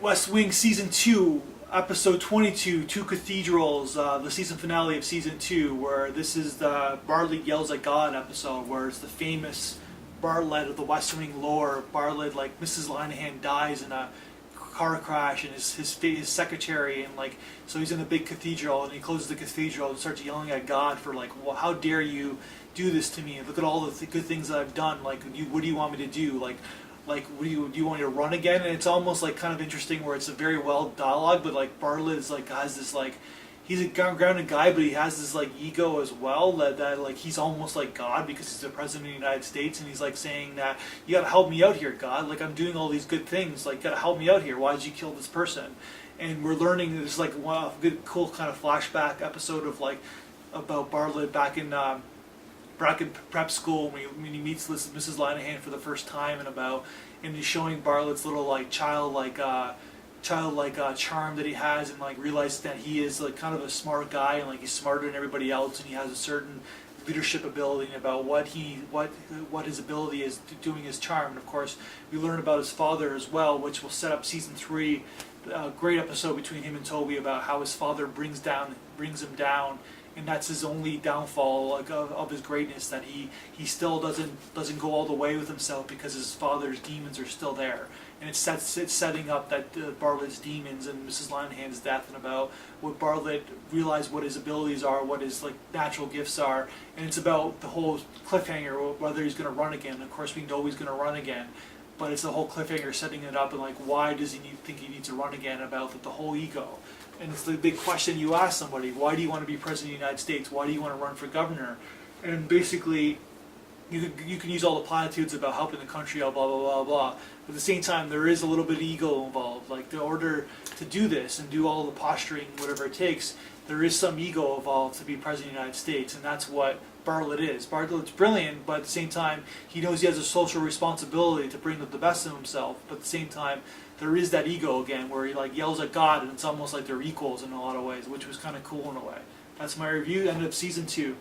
West Wing Season 2, Episode 22, Two Cathedrals, the season finale of Season 2, where this is the Bartlett Yells at God episode, where it's the famous Bartlett of the West Wing lore. Bartlett, like, Mrs. Linehan dies in a car crash, and his secretary, and like, so he's in a big cathedral, and he closes the cathedral and starts yelling at God for like, well, how dare you do this to me? Look at all the good things that I've done. Like, what do you want me to do? Like, what do you want me to run again? And it's almost like kind of interesting where it's a very well dialogue, but like Bartlett is like has this like, he's a grounded guy, but he has this like ego as well that like he's almost like God because he's the president of the United States, and he's like saying that you got to help me out here, God. Like, I'm doing all these good things. Like, got to help me out here. Why did you kill this person? And we're learning this like one good cool kind of flashback episode of like about Bartlett back in prep school when he meets Mrs. Linehan for the first time, and he's showing Bartlett's little like childlike charm that he has, and like realizes that he is like kind of a smart guy, and like he's smarter than everybody else, and he has a certain leadership ability, and about what his ability is to doing his charm. And of course we learn about his father as well, which will set up Season 3. A great episode between him and Toby about how his father brings him down, and that's his only downfall, like, of his greatness, that he still doesn't go all the way with himself because his father's demons are still there. And it's setting up that Bartlett's demons and Mrs. Linehan's death, and about what Bartlett realized what his abilities are, what his like natural gifts are, and it's about the whole cliffhanger, whether he's going to run again. Of course we know he's going to run again, but it's the whole cliffhanger setting it up, and like, why does he think he needs to run again, about the whole ego. And it's the big question you ask somebody: why do you want to be president of the United States? Why do you want to run for governor? And basically, you can use all the platitudes about helping the country, blah blah blah blah. But at the same time, there is a little bit of ego involved. Like, in order to do this and do all the posturing, whatever it takes, there is some ego involved to be president of the United States, and that's what Bartlett is. Bartlett's brilliant, but at the same time, he knows he has a social responsibility to bring the best of himself. But at the same time, there is that ego again, where he like yells at God, and it's almost like they're equals in a lot of ways, which was kind of cool in a way. That's my review. End of Season 2.